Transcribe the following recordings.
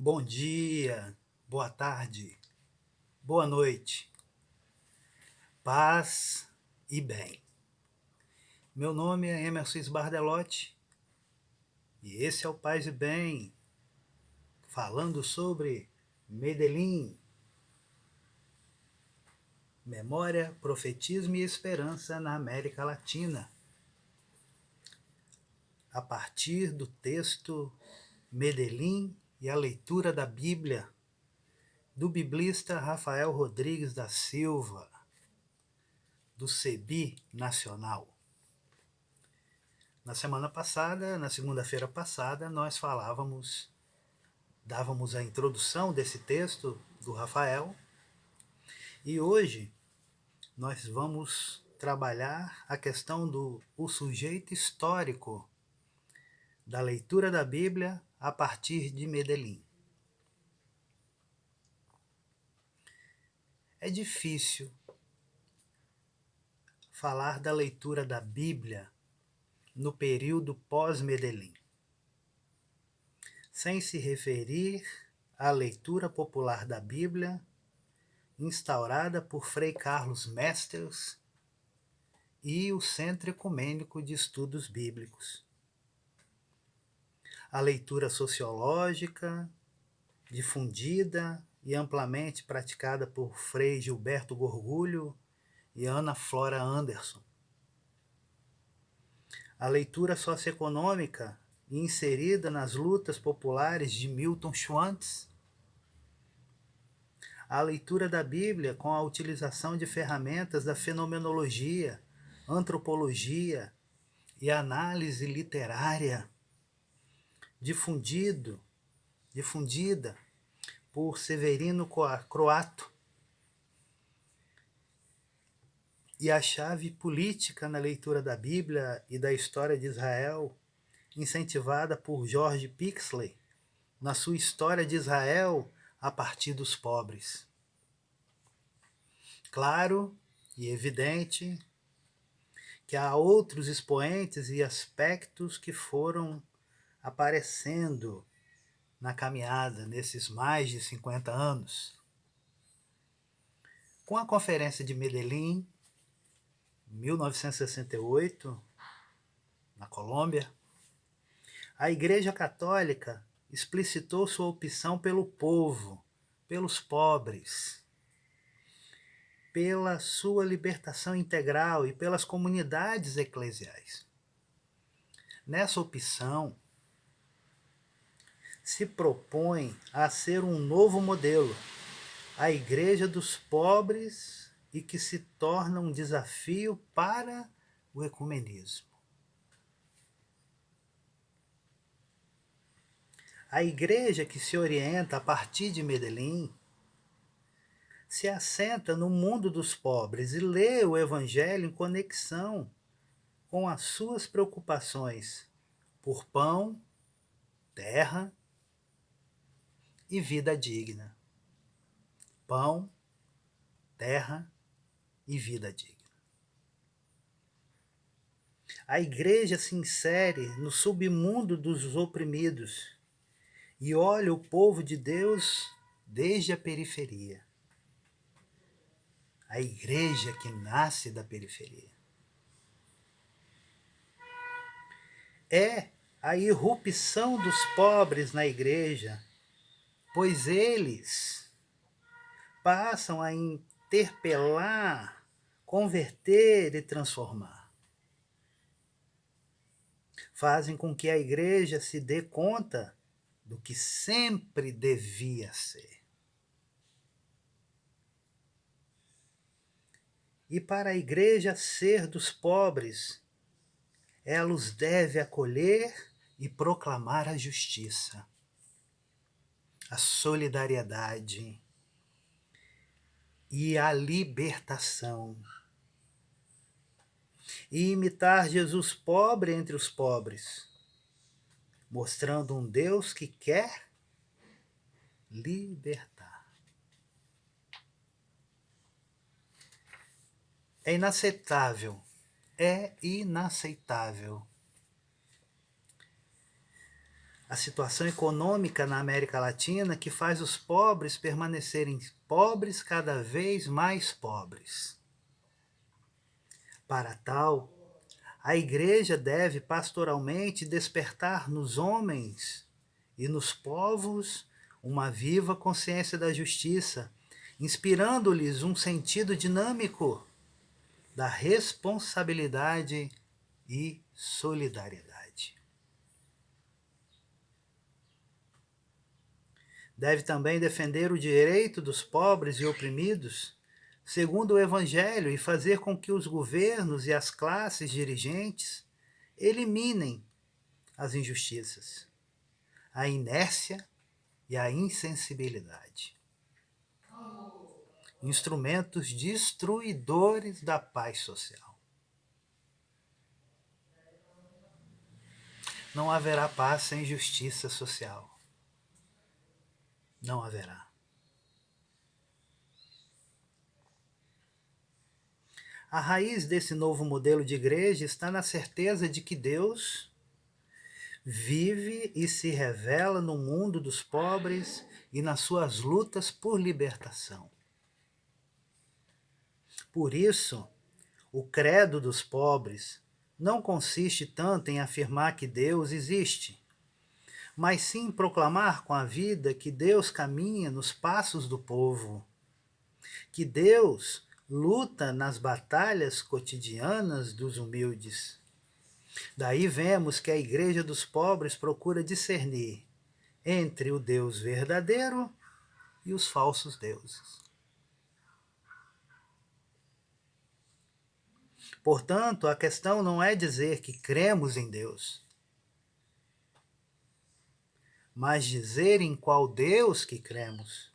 Bom dia, boa tarde, boa noite, paz e bem. Meu nome é Emerson Sbardelotti e esse é o Paz e Bem, falando sobre Medellín, memória, profetismo e esperança na América Latina, a partir do texto Medellín e a leitura da Bíblia, do biblista Rafael Rodrigues da Silva, do CEBI Nacional. Na semana passada, na segunda-feira passada, nós dávamos a introdução desse texto do Rafael, e hoje nós vamos trabalhar a questão do sujeito histórico da leitura da Bíblia a partir de Medellín. É difícil falar da leitura da Bíblia no período pós-Medellín, sem se referir à leitura popular da Bíblia instaurada por Frei Carlos Mesters e o Centro Ecumênico de Estudos Bíblicos. A leitura sociológica, difundida e amplamente praticada por Frei Gilberto Gorgulho e Ana Flora Anderson. A leitura socioeconômica inserida nas lutas populares de Milton Schwantz. A leitura da Bíblia com a utilização de ferramentas da fenomenologia, antropologia e análise literária, difundida por Severino Croato, e a chave política na leitura da Bíblia e da história de Israel, incentivada por George Pixley na sua História de Israel a partir dos pobres. Claro e evidente que há outros expoentes e aspectos que foram aparecendo na caminhada nesses mais de 50 anos. Com a Conferência de Medellín, 1968, na Colômbia, a Igreja Católica explicitou sua opção pelo povo, pelos pobres, pela sua libertação integral e pelas comunidades eclesiais. Nessa opção, se propõe a ser um novo modelo, a Igreja dos pobres, e que se torna um desafio para o ecumenismo. A igreja que se orienta a partir de Medellín se assenta no mundo dos pobres e lê o Evangelho em conexão com as suas preocupações por pão, terra e vida digna. Pão, terra e vida digna. A igreja se insere no submundo dos oprimidos e olha o povo de Deus desde a periferia. A igreja que nasce da periferia. É a irrupção dos pobres na igreja, pois eles passam a interpelar, converter e transformar. Fazem com que a igreja se dê conta do que sempre devia ser. E para a igreja ser dos pobres, ela os deve acolher e proclamar a justiça, a solidariedade e a libertação. E imitar Jesus pobre entre os pobres, mostrando um Deus que quer libertar. É inaceitável a situação econômica na América Latina que faz os pobres permanecerem pobres, cada vez mais pobres. Para tal, a Igreja deve pastoralmente despertar nos homens e nos povos uma viva consciência da justiça, inspirando-lhes um sentido dinâmico da responsabilidade e solidariedade. Deve também defender o direito dos pobres e oprimidos, segundo o Evangelho, e fazer com que os governos e as classes dirigentes eliminem as injustiças, a inércia e a insensibilidade. Instrumentos destruidores da paz social. Não haverá paz sem justiça social. Não haverá. A raiz desse novo modelo de igreja está na certeza de que Deus vive e se revela no mundo dos pobres e nas suas lutas por libertação. Por isso, o credo dos pobres não consiste tanto em afirmar que Deus existe, mas sim proclamar com a vida que Deus caminha nos passos do povo, que Deus luta nas batalhas cotidianas dos humildes. Daí vemos que a Igreja dos Pobres procura discernir entre o Deus verdadeiro e os falsos deuses. Portanto, a questão não é dizer que cremos em Deus, mas dizer em qual Deus que cremos.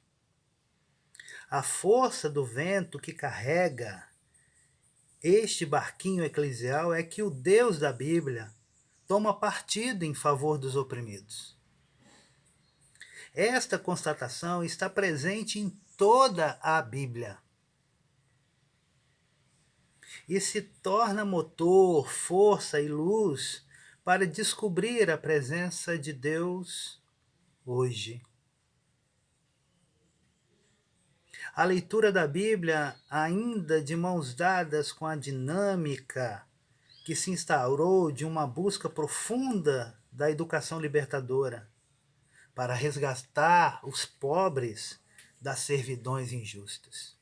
A força do vento que carrega este barquinho eclesial é que o Deus da Bíblia toma partido em favor dos oprimidos. Esta constatação está presente em toda a Bíblia e se torna motor, força e luz para descobrir a presença de Deus hoje. A leitura da Bíblia, ainda de mãos dadas com a dinâmica que se instaurou de uma busca profunda da educação libertadora, para resgatar os pobres das servidões injustas.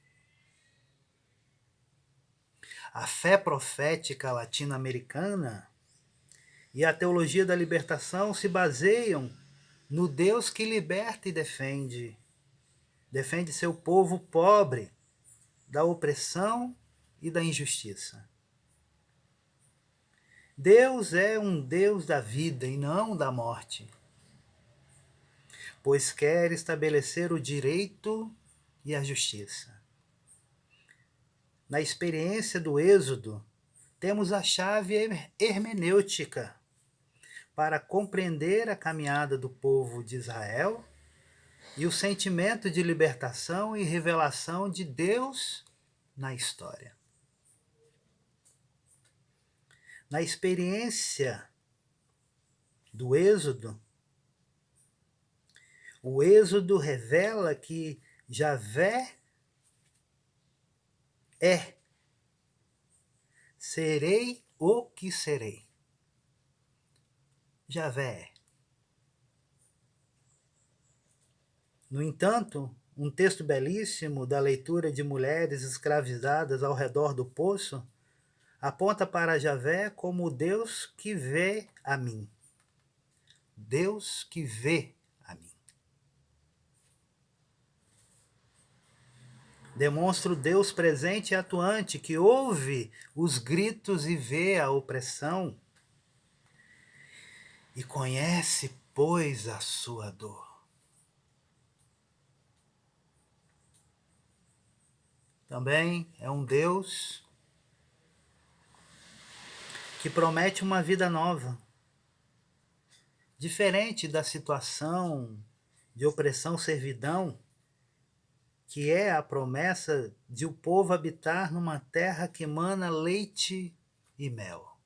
A fé profética latino-americana e a teologia da libertação se baseiam no Deus que liberta e defende. Defende seu povo pobre da opressão e da injustiça. Deus é um Deus da vida e não da morte, pois quer estabelecer o direito e a justiça. Na experiência do Êxodo, temos a chave hermenêutica para compreender a caminhada do povo de Israel e o sentimento de libertação e revelação de Deus na história. Na experiência do Êxodo, o Êxodo revela que Javé é. Serei o que serei. Javé é. No entanto, um texto belíssimo da leitura de mulheres escravizadas ao redor do poço aponta para Javé como o Deus que vê a mim. Deus que vê a mim. Demonstra o Deus presente e atuante que ouve os gritos e vê a opressão e conhece, pois, a sua dor. Também é um Deus que promete uma vida nova, diferente da situação de opressão, servidão, que é a promessa de o povo habitar numa terra que emana leite e mel.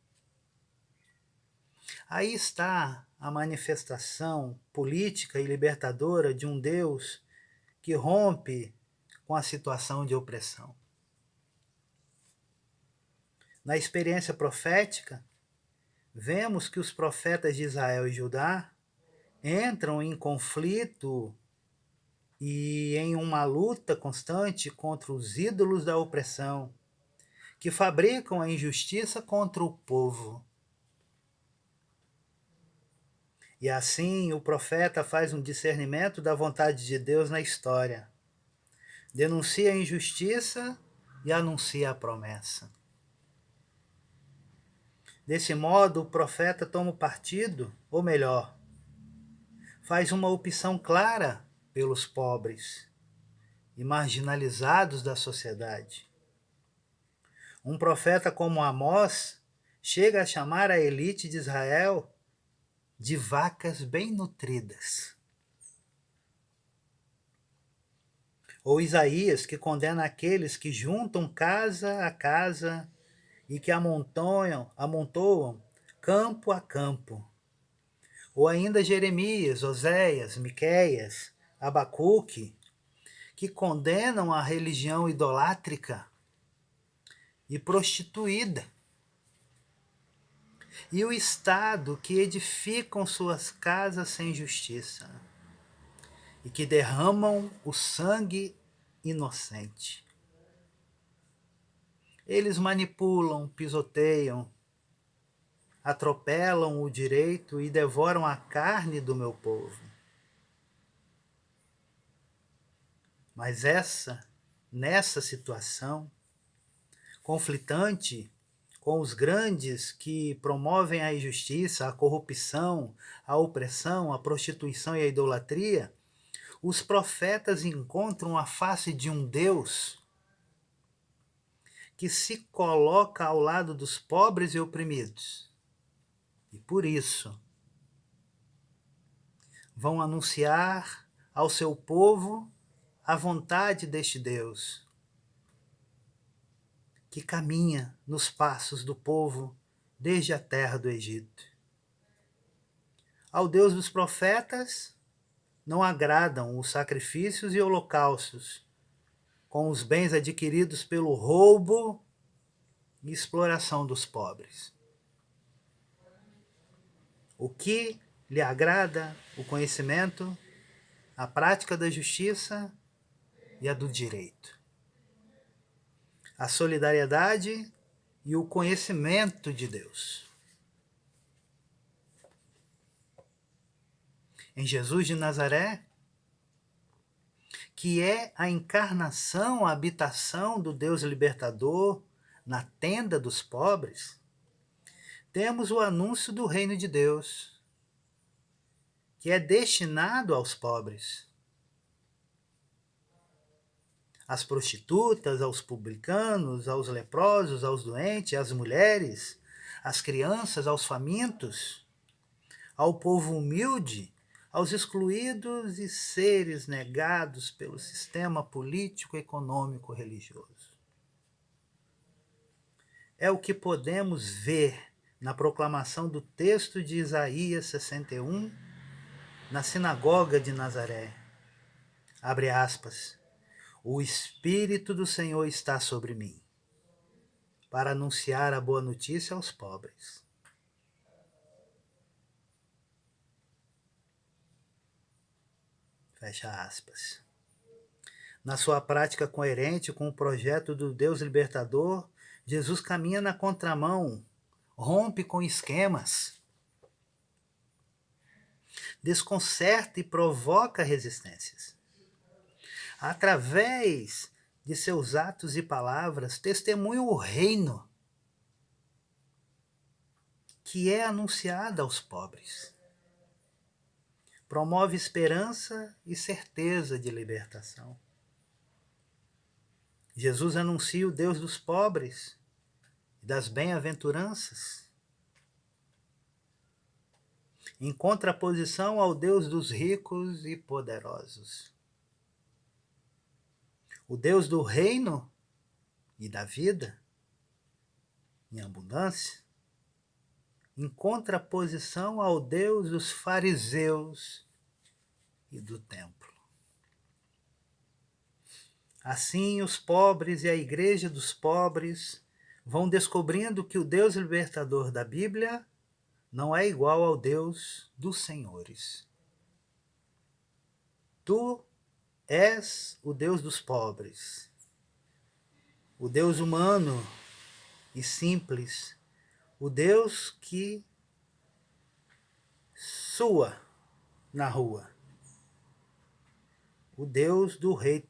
Aí está a manifestação política e libertadora de um Deus que rompe com a situação de opressão. Na experiência profética, vemos que os profetas de Israel e Judá entram em conflito e em uma luta constante contra os ídolos da opressão, que fabricam a injustiça contra o povo. E assim o profeta faz um discernimento da vontade de Deus na história, denuncia a injustiça e anuncia a promessa. Desse modo, o profeta toma o partido, ou melhor, faz uma opção clara pelos pobres e marginalizados da sociedade. Um profeta como Amós chega a chamar a elite de Israel de vacas bem nutridas. Ou Isaías, que condena aqueles que juntam casa a casa e que amontoam campo a campo. Ou ainda Jeremias, Oséias, Miqueias, Abacuque, que condenam a religião idolátrica e prostituída, e o Estado, que edificam suas casas sem justiça e que derramam o sangue inocente. Eles manipulam, pisoteiam, atropelam o direito e devoram a carne do meu povo. Mas nessa situação conflitante com os grandes que promovem a injustiça, a corrupção, a opressão, a prostituição e a idolatria, os profetas encontram a face de um Deus que se coloca ao lado dos pobres e oprimidos. E por isso vão anunciar ao seu povo a vontade deste Deus, que caminha nos passos do povo desde a terra do Egito. Ao Deus dos profetas não agradam os sacrifícios e holocaustos, com os bens adquiridos pelo roubo e exploração dos pobres. O que lhe agrada? O conhecimento, a prática da justiça e a do direito. A solidariedade e o conhecimento de Deus. Em Jesus de Nazaré, que é a encarnação, a habitação do Deus libertador na tenda dos pobres, temos o anúncio do reino de Deus, que é destinado aos pobres. Às prostitutas, aos publicanos, aos leprosos, aos doentes, às mulheres, às crianças, aos famintos, ao povo humilde, aos excluídos e seres negados pelo sistema político, econômico, religioso. É o que podemos ver na proclamação do texto de Isaías 61, na sinagoga de Nazaré. Abre aspas. O Espírito do Senhor está sobre mim, para anunciar a boa notícia aos pobres. Fecha aspas. Na sua prática coerente com o projeto do Deus libertador, Jesus caminha na contramão, rompe com esquemas, desconcerta e provoca resistências. Através de seus atos e palavras, testemunha o reino que é anunciado aos pobres. Promove esperança e certeza de libertação. Jesus anuncia o Deus dos pobres e das bem-aventuranças, em contraposição ao Deus dos ricos e poderosos. O Deus do reino e da vida, em abundância, em contraposição ao Deus dos fariseus e do templo. Assim, os pobres e a igreja dos pobres vão descobrindo que o Deus libertador da Bíblia não é igual ao Deus dos senhores. Tu és o Deus dos pobres, o Deus humano e simples, o Deus que sua na rua, o Deus do reino,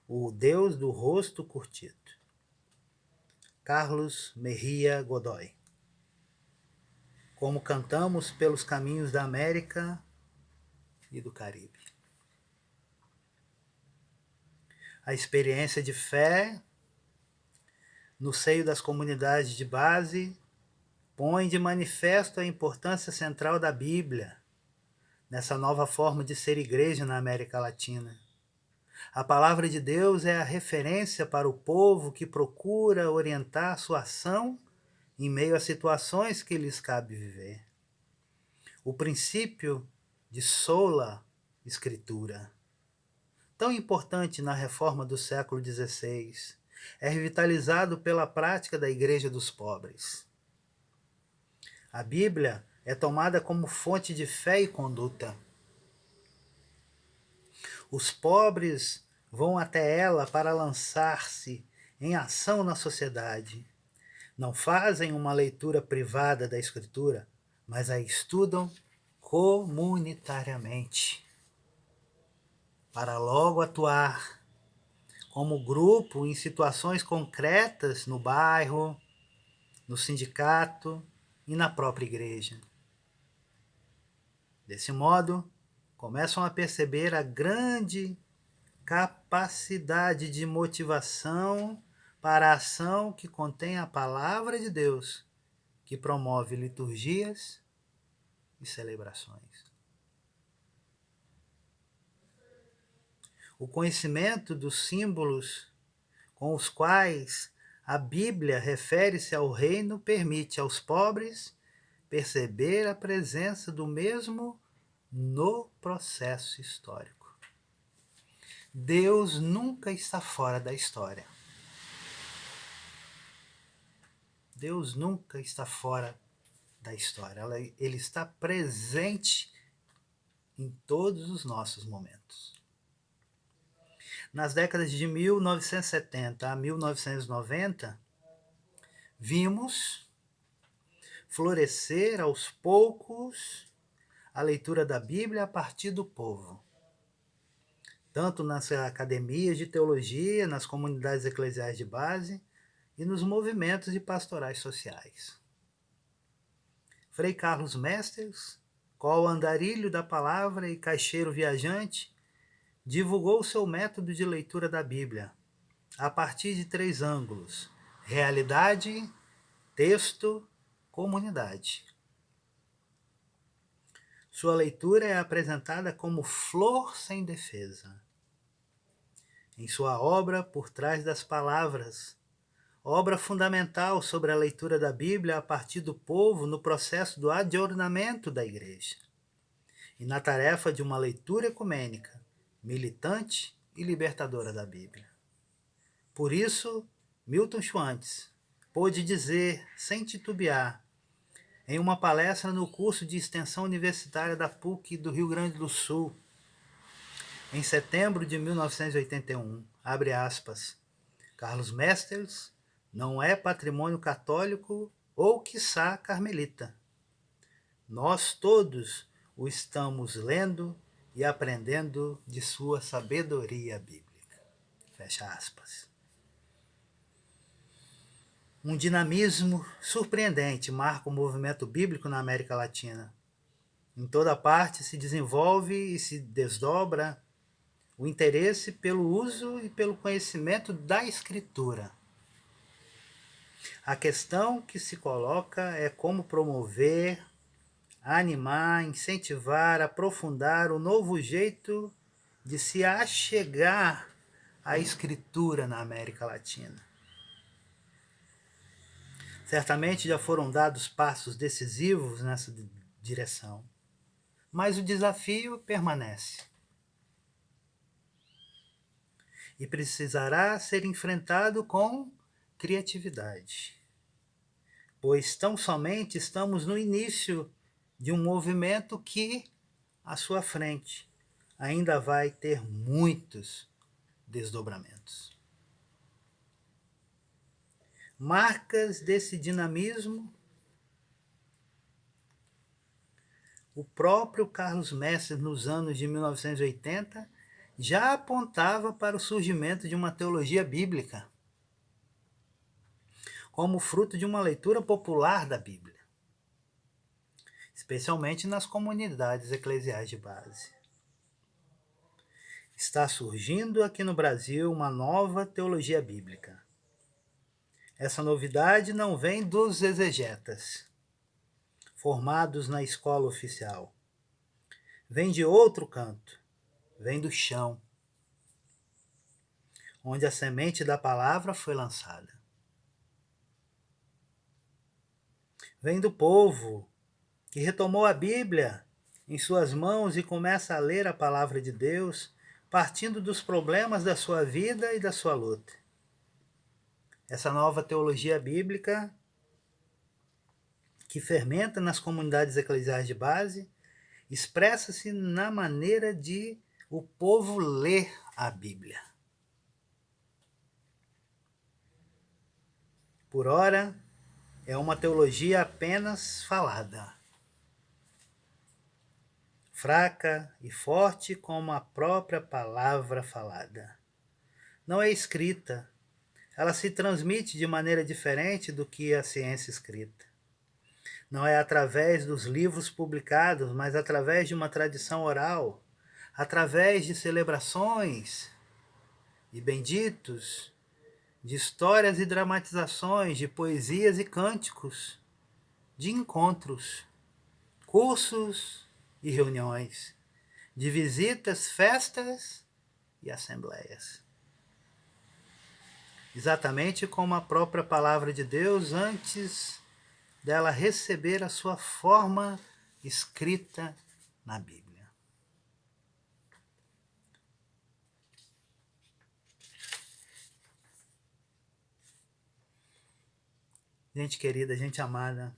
o Deus do rosto curtido. Carlos Mejia Godoy. Como cantamos pelos caminhos da América e do Caribe. A experiência de fé no seio das comunidades de base põe de manifesto a importância central da Bíblia nessa nova forma de ser igreja na América Latina. A palavra de Deus é a referência para o povo que procura orientar sua ação em meio a situações que lhes cabe viver. O princípio de sola escritura, tão importante na reforma do século XVI, é revitalizado pela prática da Igreja dos Pobres. A Bíblia é tomada como fonte de fé e conduta. Os pobres vão até ela para lançar-se em ação na sociedade. Não fazem uma leitura privada da Escritura, mas a estudam comunitariamente, para logo atuar como grupo em situações concretas no bairro, no sindicato e na própria igreja. Desse modo, começam a perceber a grande capacidade de motivação para a ação que contém a palavra de Deus, que promove liturgias e celebrações. O conhecimento dos símbolos com os quais a Bíblia refere-se ao reino permite aos pobres perceber a presença do mesmo no processo histórico. Deus nunca está fora da história. Deus nunca está fora da história. Ele está presente em todos os nossos momentos. Nas décadas de 1970 a 1990, vimos florescer aos poucos a leitura da Bíblia a partir do povo. Tanto nas academias de teologia, nas comunidades eclesiais de base e nos movimentos de pastorais sociais. Frei Carlos Mesters, qual andarilho da palavra e caixeiro viajante, divulgou seu método de leitura da Bíblia, a partir de 3 ângulos: realidade, texto, comunidade. Sua leitura é apresentada como flor sem defesa. Em sua obra Por Trás das Palavras, obra fundamental sobre a leitura da Bíblia a partir do povo no processo do adornamento da igreja e na tarefa de uma leitura ecumênica, militante e libertadora da Bíblia. Por isso, Milton Schwantz pôde dizer, sem titubear, em uma palestra no curso de extensão universitária da PUC do Rio Grande do Sul, em setembro de 1981, abre aspas, Carlos Mesters não é patrimônio católico ou, quiçá, carmelita. Nós todos o estamos lendo e aprendendo de sua sabedoria bíblica. Fecha aspas. Um dinamismo surpreendente marca o movimento bíblico na América Latina. Em toda parte se desenvolve e se desdobra o interesse pelo uso e pelo conhecimento da Escritura. A questão que se coloca é como promover, animar, incentivar, aprofundar o novo jeito de se achegar à Escritura na América Latina. Certamente já foram dados passos decisivos nessa direção, mas o desafio permanece e precisará ser enfrentado com criatividade, pois tão somente estamos no início de um movimento que, à sua frente, ainda vai ter muitos desdobramentos. Marcas desse dinamismo, o próprio Carlos Messer, nos anos de 1980, já apontava para o surgimento de uma teologia bíblica, como fruto de uma leitura popular da Bíblia, especialmente nas comunidades eclesiais de base. Está surgindo aqui no Brasil uma nova teologia bíblica. Essa novidade não vem dos exegetas, formados na escola oficial. Vem de outro canto, vem do chão, onde a semente da palavra foi lançada. Vem do povo que retomou a Bíblia em suas mãos e começa a ler a palavra de Deus, partindo dos problemas da sua vida e da sua luta. Essa nova teologia bíblica, que fermenta nas comunidades eclesiais de base, expressa-se na maneira de o povo ler a Bíblia. Por ora, é uma teologia apenas falada, fraca e forte como a própria palavra falada. Não é escrita, ela se transmite de maneira diferente do que a ciência escrita. Não é através dos livros publicados, mas através de uma tradição oral, através de celebrações e benditos, de histórias e dramatizações, de poesias e cânticos, de encontros, cursos e reuniões, de visitas, festas e assembleias. Exatamente como a própria palavra de Deus antes dela receber a sua forma escrita na Bíblia. Gente querida, gente amada,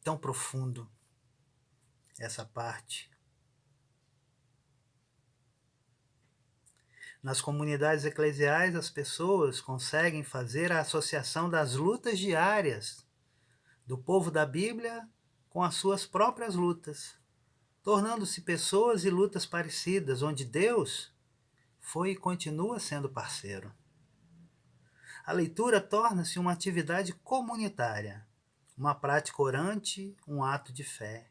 tão profundo essa parte. Nas comunidades eclesiais, as pessoas conseguem fazer a associação das lutas diárias do povo da Bíblia com as suas próprias lutas, tornando-se pessoas e lutas parecidas, onde Deus foi e continua sendo parceiro. A leitura torna-se uma atividade comunitária, uma prática orante, um ato de fé.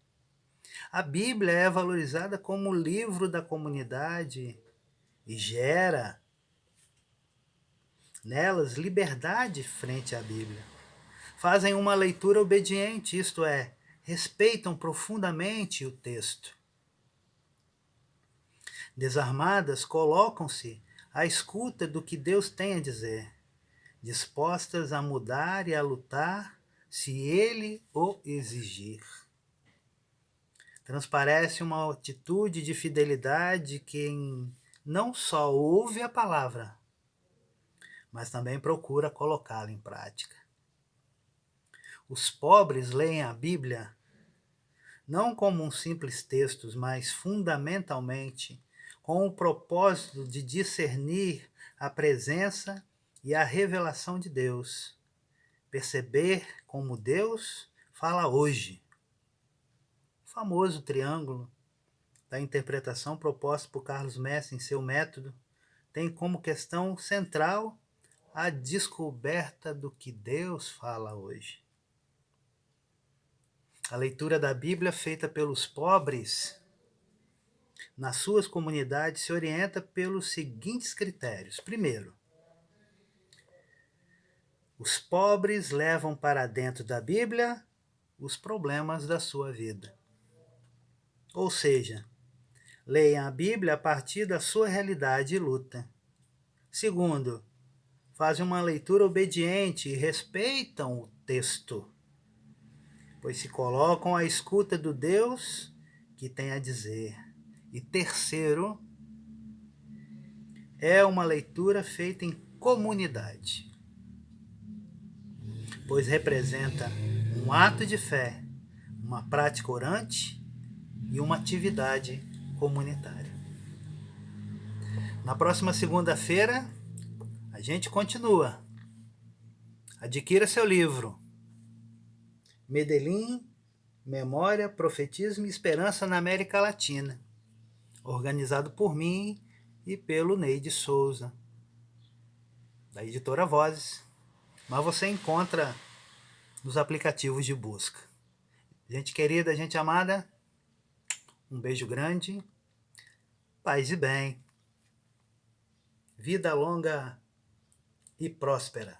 A Bíblia é valorizada como o livro da comunidade e gera nelas liberdade frente à Bíblia. Fazem uma leitura obediente, isto é, respeitam profundamente o texto. Desarmadas, colocam-se à escuta do que Deus tem a dizer, dispostas a mudar e a lutar se Ele o exigir. Transparece uma atitude de fidelidade quem não só ouve a palavra, mas também procura colocá-la em prática. Os pobres leem a Bíblia não como um simples texto, mas fundamentalmente com o propósito de discernir a presença e a revelação de Deus, perceber como Deus fala hoje. O famoso triângulo da interpretação proposta por Carlos Messer em seu método tem como questão central a descoberta do que Deus fala hoje. A leitura da Bíblia feita pelos pobres nas suas comunidades se orienta pelos seguintes critérios. Primeiro, os pobres levam para dentro da Bíblia os problemas da sua vida. Ou seja, leiam a Bíblia a partir da sua realidade e luta. Segundo, fazem uma leitura obediente e respeitam o texto, pois se colocam à escuta do Deus que tem a dizer. E terceiro, é uma leitura feita em comunidade, pois representa um ato de fé, uma prática orante e uma atividade comunitária. Na próxima segunda-feira, a gente continua. Adquira seu livro, Medellín, Memória, Profetismo e Esperança na América Latina, organizado por mim e pelo Neide Souza, da editora Vozes, mas você encontra nos aplicativos de busca. Gente querida, gente amada, um beijo grande, paz e bem, vida longa e próspera.